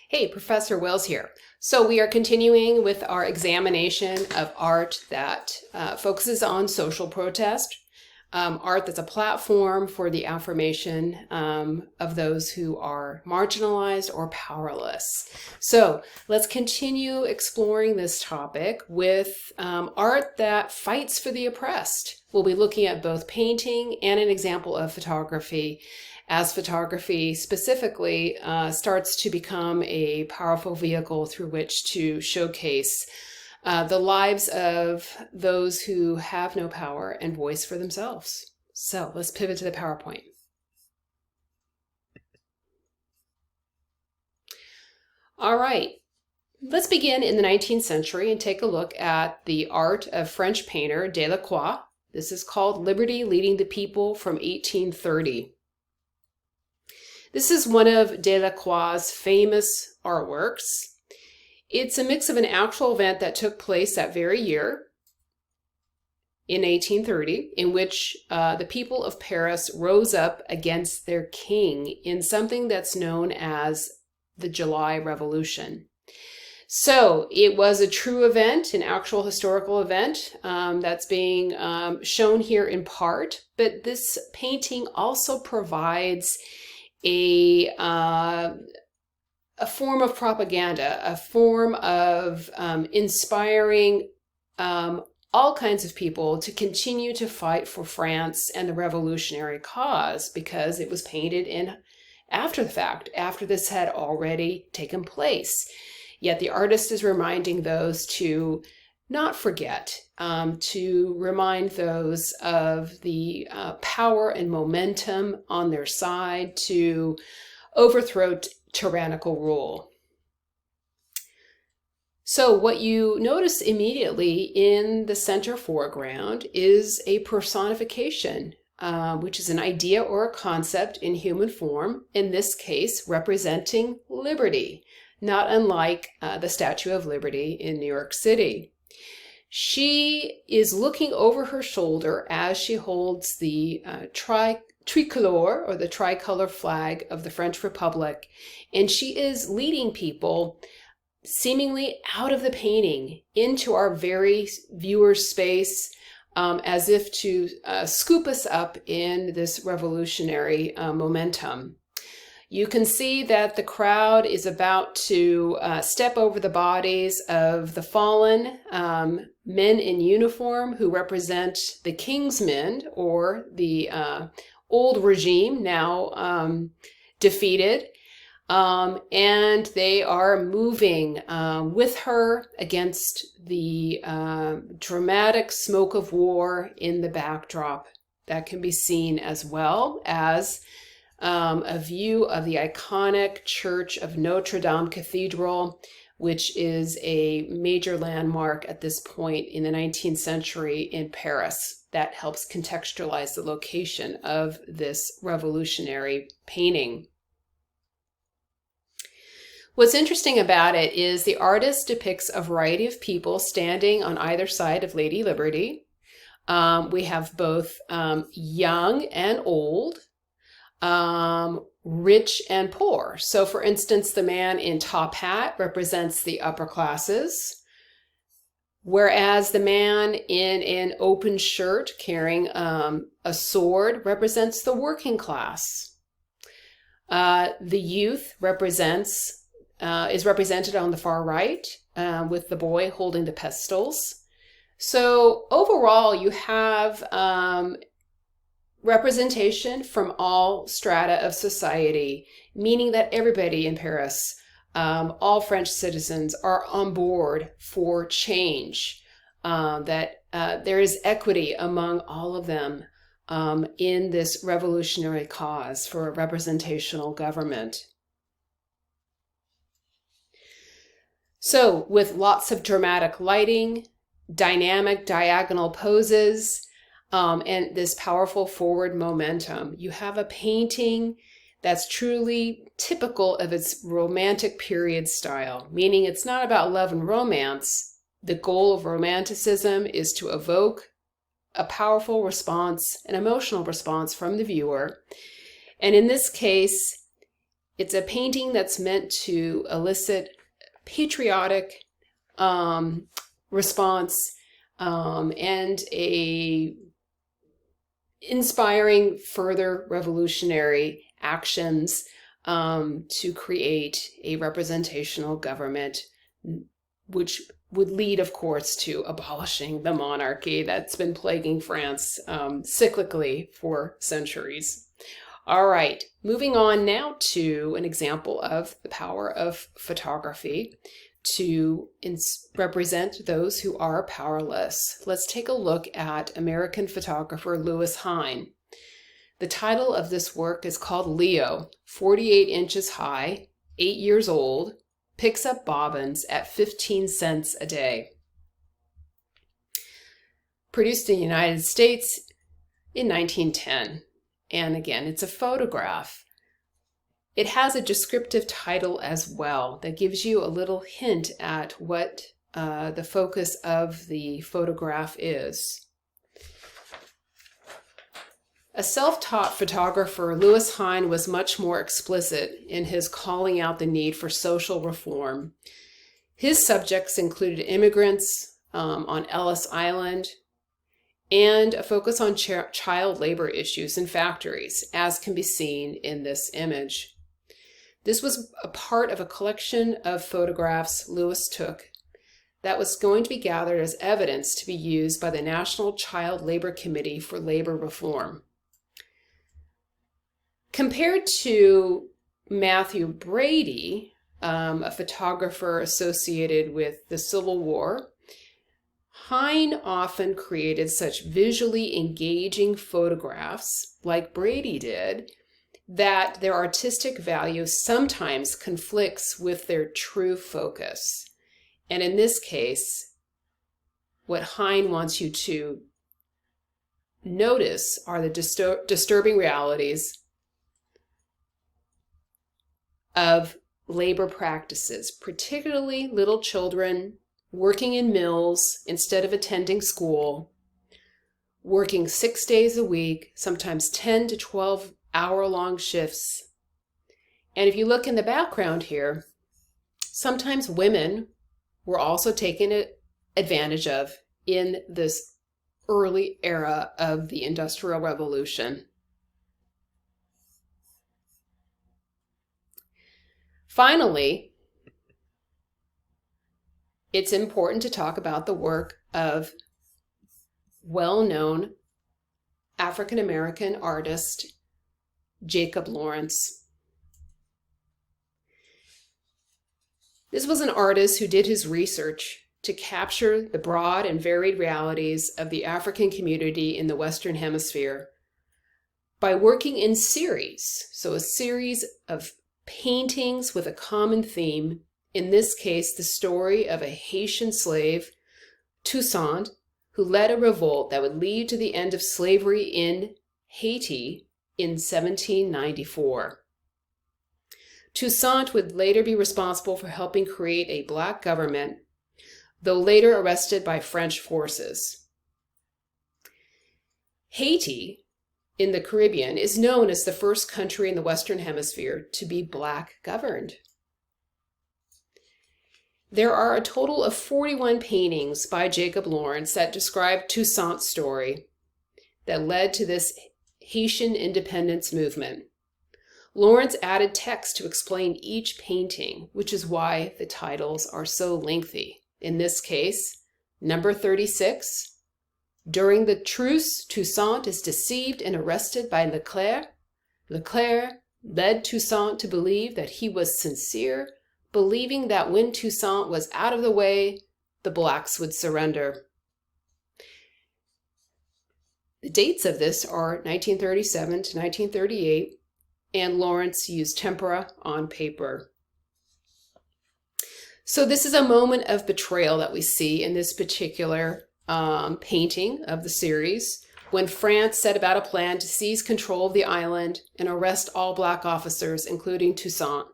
Hey, Professor Wells here. So we are continuing with our examination of art that focuses on social protest, art that's a platform for the affirmation of those who are marginalized or powerless. So let's continue exploring this topic with art that fights for the oppressed. We'll be looking at both painting and an example of photography, as photography specifically starts to become a powerful vehicle through which to showcase the lives of those who have no power and voice for themselves. So let's pivot to the PowerPoint. All right, let's begin in the 19th century and take a look at the art of French painter Delacroix. This is called Liberty Leading the People from 1830. This is one of Delacroix's famous artworks. It's a mix of an actual event that took place that very year in 1830, in which the people of Paris rose up against their king in something that's known as the July Revolution. So it was a true event, an actual historical event that's being shown here in part, but this painting also provides a form of propaganda, a form of inspiring all kinds of people to continue to fight for France and the revolutionary cause, because it was painted in after the fact, after this had already taken place. Yet the artist is reminding those to not forget, to remind those of the power and momentum on their side to overthrow tyrannical rule. So what you notice immediately in the center foreground is a personification, which is an idea or a concept in human form, in this case representing liberty, not unlike the Statue of Liberty in New York City. She is looking over her shoulder as she holds the tricolor, or the tricolor flag of the French Republic, and she is leading people seemingly out of the painting into our very viewer's space, as if to scoop us up in this revolutionary momentum. You can see that the crowd is about to step over the bodies of the fallen men in uniform who represent the king's men, or the old regime now defeated. And they are moving with her against the dramatic smoke of war in the backdrop. That can be seen, as well as a view of the iconic Church of Notre Dame Cathedral, which is a major landmark at this point in the 19th century in Paris. That helps contextualize the location of this revolutionary painting. What's interesting about it is the artist depicts a variety of people standing on either side of Lady Liberty. We have both young and old, rich and poor. So for instance, the man in top hat represents the upper classes, whereas the man in an open shirt carrying a sword represents the working class. The youth is represented on the far right, with the boy holding the pistols. So overall, you have representation from all strata of society, meaning that everybody in Paris, all French citizens, are on board for change, that there is equity among all of them in this revolutionary cause for a representational government. So with lots of dramatic lighting, dynamic diagonal poses, and this powerful forward momentum, you have a painting that's truly typical of its romantic period style, meaning it's not about love and romance. The goal of romanticism is to evoke a powerful response, an emotional response from the viewer. And in this case, It's a painting that's meant to elicit patriotic response and a inspiring further revolutionary actions to create a representational government, which would lead, of course, to abolishing the monarchy that's been plaguing France cyclically for centuries. All right, moving on now to an example of the power of photography to represent those who are powerless. Let's take a look at American photographer Louis Hein. The title of this work is called Leo, 48 inches high, 8 years old, picks up bobbins at 15 cents a day. Produced in the United States in 1910. And again, it's a photograph. It has a descriptive title as well that gives you a little hint at what the focus of the photograph is. A self-taught photographer, Louis Hein was much more explicit in his calling out the need for social reform. His subjects included immigrants on Ellis Island, and a focus on child labor issues in factories, as can be seen in this image. This was a part of a collection of photographs Louis took that was going to be gathered as evidence to be used by the National Child Labor Committee for Labor Reform. Compared to Matthew Brady, a photographer associated with the Civil War, Hein often created such visually engaging photographs, like Brady did, that their artistic value sometimes conflicts with their true focus. And in this case, what Hein wants you to notice are the disturbing realities of labor practices, particularly little children working in mills instead of attending school, working 6 days a week, sometimes 10 to 12 hour-long shifts. And if you look in the background here, sometimes women were also taken advantage of in this early era of the Industrial Revolution. Finally, it's important to talk about the work of well-known African-American artist Jacob Lawrence. This was an artist who did his research to capture the broad and varied realities of the African community in the Western Hemisphere by working in series, so a series of paintings with a common theme. In this case, the story of a Haitian slave, Toussaint, who led a revolt that would lead to the end of slavery in Haiti in 1794. Toussaint would later be responsible for helping create a black government, though later arrested by French forces. Haiti, in the Caribbean, is known as the first country in the Western Hemisphere to be black governed. There are a total of 41 paintings by Jacob Lawrence that describe Toussaint's story that led to this Haitian independence movement. Lawrence added text to explain each painting, which is why the titles are so lengthy. In this case, number 36, during the truce, Toussaint is deceived and arrested by Leclerc. Leclerc led Toussaint to believe that he was sincere, believing that when Toussaint was out of the way, the blacks would surrender. The dates of this are 1937 to 1938, and Lawrence used tempera on paper. So this is a moment of betrayal that we see in this particular painting of the series, when France set about a plan to seize control of the island and arrest all black officers, including Toussaint.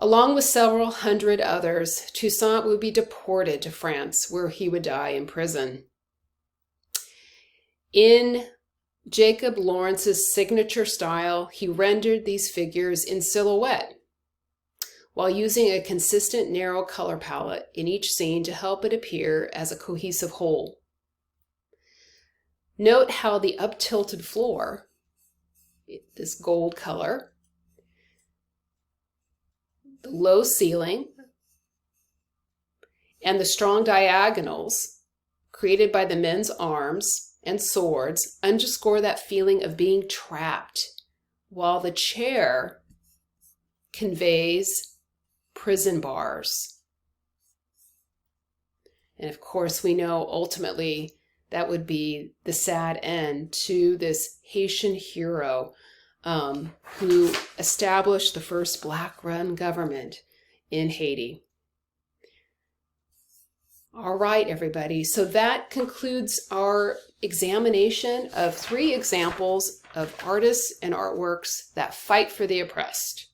Along with several hundred others, Toussaint would be deported to France, where he would die in prison. In Jacob Lawrence's signature style, he rendered these figures in silhouette while using a consistent narrow color palette in each scene to help it appear as a cohesive whole. Note how the up-tilted floor, this gold color, the low ceiling, and the strong diagonals created by the men's arms and swords underscore that feeling of being trapped, while the chair conveys prison bars. And of course, we know ultimately that would be the sad end to this Haitian hero who established the first Black-run government in Haiti. All right, everybody. So that concludes our examination of 3 examples of artists and artworks that fight for the oppressed.